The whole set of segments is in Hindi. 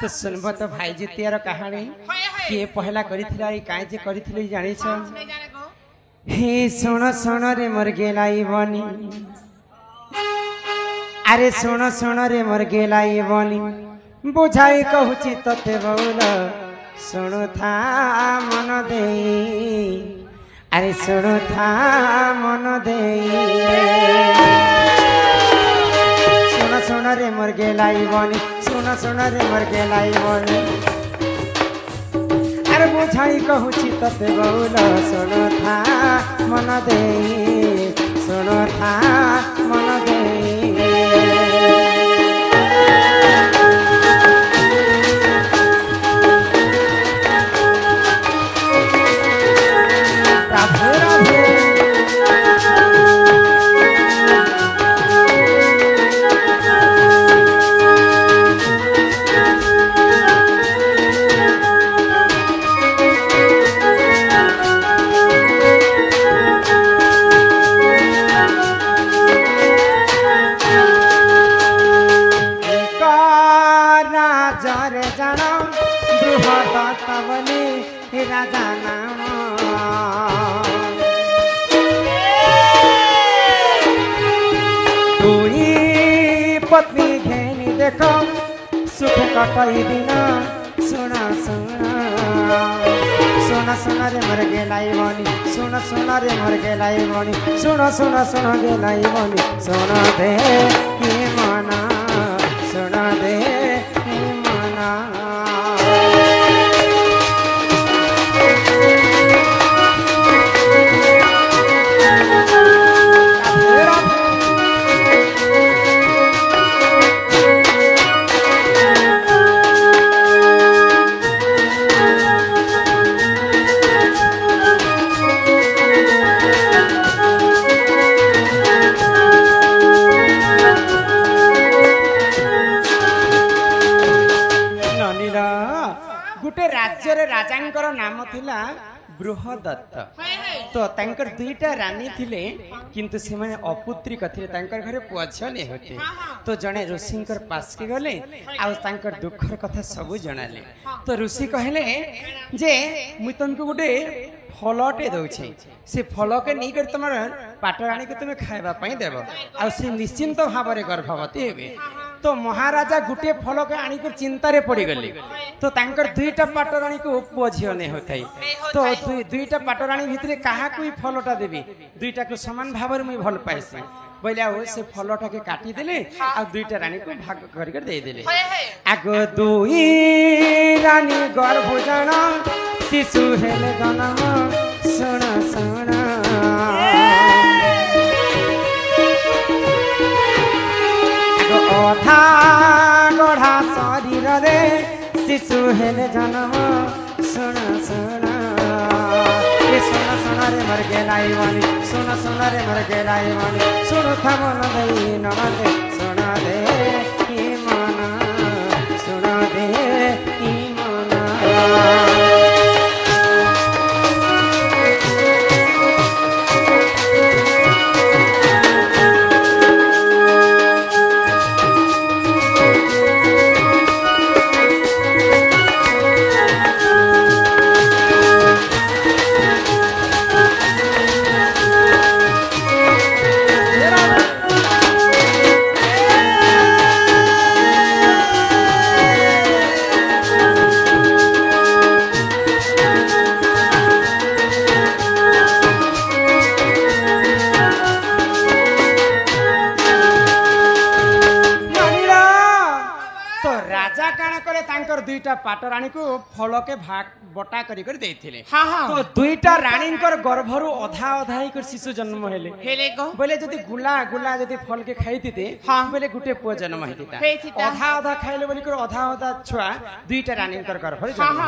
तो सुनब तो भाई जितियार कहानी किए पहला करिथिला ई काहे जे करिथिले जानि छ हे सुन सुन रे मोर गेलाई बनी अरे सुन सुन रे मोर गेलाई बनी बुझाई कहूची तते बउल सुनु था मन दे अरे सुनु था मन दे सुन सुन रे मोर गेलाई बनी सुन सुन रे मोर गेलाई बनी अरे बुझाई कहूची तते बउल सुनु था मन दे सुनु था मन दे राजा नाम तुई पत्नी घेनी देखो सुख कटई दिन सुना सुना सुना सुना रे मर गेलाई बनी सुना सुना रे मर गेलाई बनी सुना सुना सुना गेलाई बनी सुना दे की मना सुना दे की मना राजांकर नाम थिला बृहदत्त तो तांकर दुईटा रानी थिले किंतु से माने अपुत्रिक थिले तांकर घरे पुआ झियो नै होते तो जणे ऋषिंकर पास के गले आ तांकर दुखर कथा सब जणाले तो ऋषि कहले जे मु तनको गुटे फलटे दउछे से फल के नहीं कर तुम पाटराणी के तुम खाइबा पई देबो आ से निश्चिंत भावरे गर्भवती हेबे तो महाराजा गुटे फल के आनी कर चिंता रे पड़ी गले तो तांकर दुईटा पाटराणी को पुआ झियो नै होथाई तो दुईटा पाटराणी भितरे काहा कोई फलटा देबी दुईटा को समान भावर मुई भल पाइसी बोले आओ से फलटा के काटी देले आ दुईटा रानी को भाग कर दे देले आगो दुई रानी गर्भ जाना शिशु हेले जन्म सुन सुन अधा गढ़ा शरीर रे शिशु हेले जन्म सुन सुन सुन सुन रे मर गेलाई बनी सुन सुन रे मर गेलाई बनी सुन था मन दे न दे सुन दे की मना सुन दे की मना दुईटा पाटराणी को फल के भाग बटा करी कर देथिले तो दुईटा रानी गर्भरु अधा अधा ही शिशु जन्म हेले बोले जदि गुला गुला जदि फल के खाइतिते बोले गुटे पुआ जन्म हेतिता अधा अधा खाइले बोली कर अधा अधा छुआ दुईटा रानी गर्भरु जन्म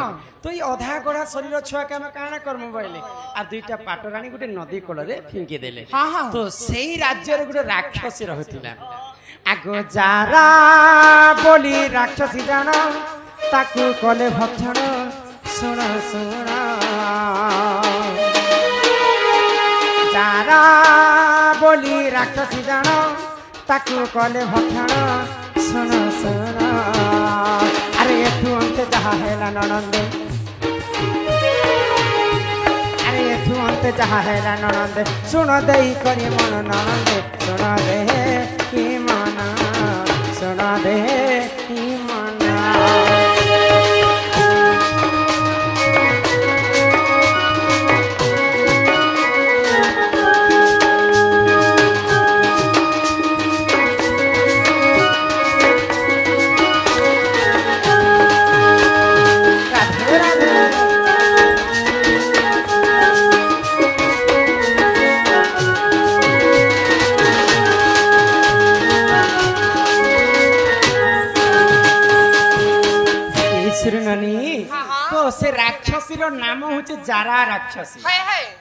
तो ई अधा गड़ा शरीर छुआ के हम काना करम बोले आ दुईटा पाटराणी गुटे नदी कोल रे फिंकी देले तो सेही राज्य रे गुटे राक्षसी रहतिला आगो जारा बोली राक्षसी जाना ताकू कले भक्षण सुन सुन जारा बोली राक्षसी जान ताकू कले भक्षण सुन सुन अरे एठू हेला ननंदे अरे एठू अंते जहा हेला ननंदे सुन देई करी मन ननंदे सुन दे की मना सुन दे की मना तो से राक्षसी नाम हूँ जारा राक्षसी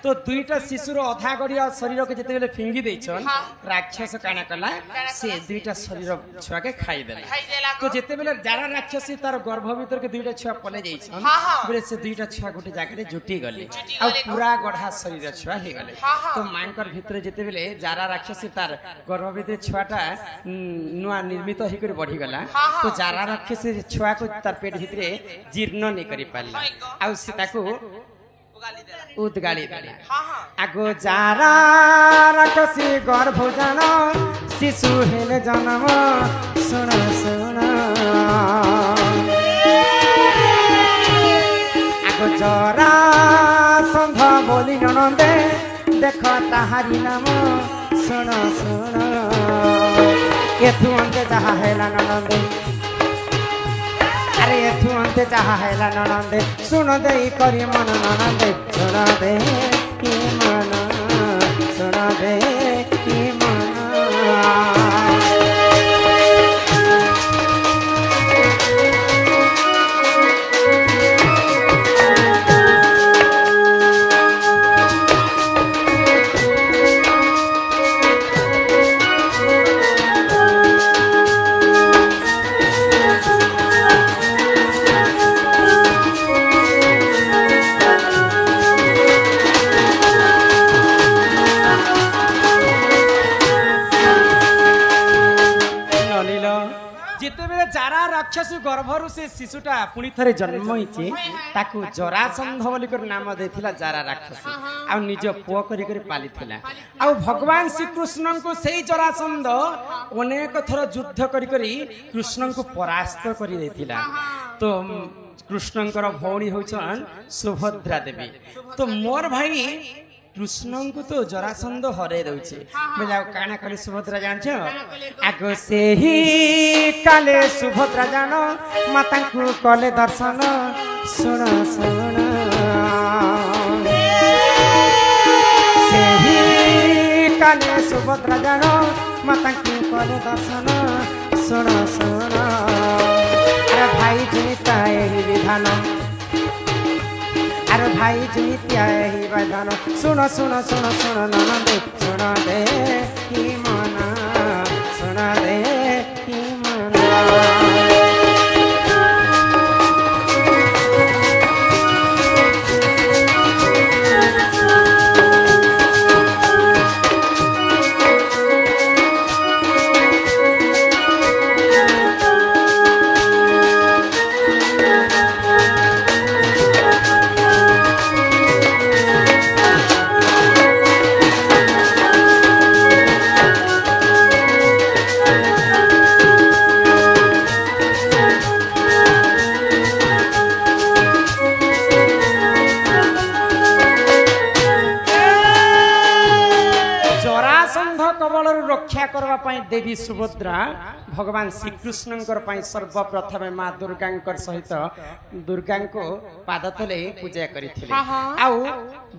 तो दुईटा शिशुर अधा गड़िया शरीर के जिते फिंगी देछन राक्षस काना कला से दुईटा शरीर छुआ के खाई देला तो जिते बेले जारा राक्षसी तार गर्भ भीतर के दुईटा छुआ पले जाइछन बेले से दुईटा छुआ गोटे जगह रे जुटी गले आ पूरा गढ़ा शरीर छुआ हे गले तो मांकर भीतर जिते बेले जारा राक्षसी तार गर्भ भीतर छुआटा नुआ निर्मित हे कर बढ़ी गला तो जारा राक्षसी छुआ को तार पेट भीतर जीर्ण नहीं करी पाला आ से ताको उदगाली देला आगो जारा राक्षसी गर्भ जान शिशु हेले जन्म सुन सुन आगो जरा संध बोली ननंदे देख ताहारी नाम सुन सुन एथु अंते जहा हेला ननंदे अरे एथु अंते जहा हेला ननंदे सुन दे करी मन ननंदे सुन दे की मन सुन दे की मन राक्षसी गर्भरु से शिशुटा पुणी थरे जन्म होइचे ताकू जरासंध बोली कर नाम देथिला जारा राक्षसी आ निज पुओ करी करी पालिथिला आ भगवान श्री कृष्ण को सेही जरासंध अनेक थर युद्ध करी करी कृष्ण को परास्त करी देथिला तो कृष्णकर भौणी होचन सुभद्रा देवी तो मोर भाई कृष्ण को तो जरासंध हरे दउछे बोला काना कले सुभद्रा जानछ आगो से ही काले सुभद्रा जानो माता को कले दर्शन सुन सुन से ही काले सुभद्रा जानो माता को कले दर्शन सुन सुन अरे भाई जीता यही विधान अरे भाई जीत्या ही बधान सुनो सुनो सुनो सुनो ननंदे सुन दे की मना सुन दे की मना रक्षा करवा पाई देवी सुभद्रा भगवान श्रीकृष्ण सर्वप्रथम माँ दुर्गा सहित दुर्गा को पाद तले पूजा करथिले आउ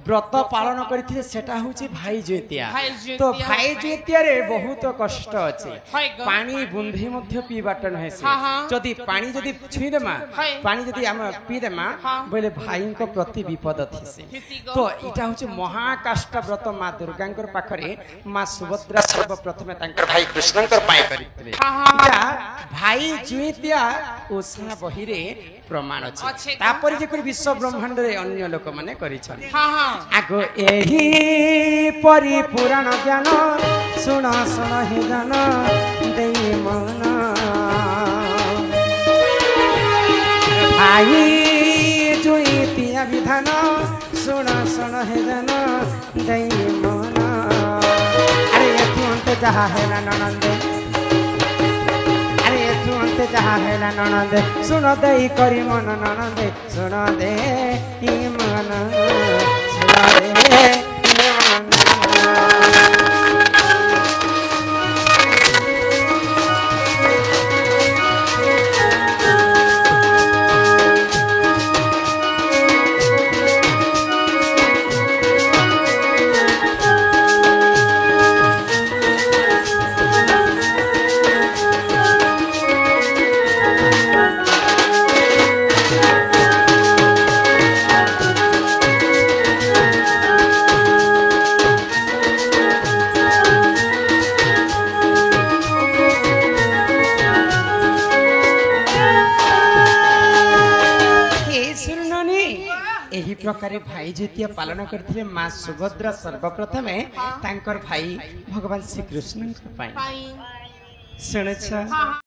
व्रत पालन करथिले सेटा होची भाई ज्योतिया तो भाई ज्योतिया रे बहुत कष्ट अछि पानी बुंदी मध्य पीबाट नहे जदि पानी जदि छुई देमा पानी जदि हम पी देमा बोले भाई को प्रति विपद थिसे तो इटा होची महाकाष्ट व्रत माँ दुर्गा पाखरे माँ सुभद्रा सर्वप्रथम तांकर भाई कृष्णकर पाए करथिले भाई ज्योतिया ओसा बही रे प्रमाण अछि तापर जे विश्व ब्रह्मांड रे अन्य लोक माने करिछन आगो एही परि पुराण ज्ञान सुन सुन हे जान देई मन आई जुईतिया विधान सुन सुन हे जन दई मन अरे तू अंत जहा है ननंदे अरे तू अंत जहा है ननंदे सुन दई करी मन ननंदे सुन दे मन सुन दे मन प्रकार भाई जीतिया पालन करथिले मां सुभद्रा सर्वप्रथम तांकर भाई भगवान श्री कृष्ण सुनछ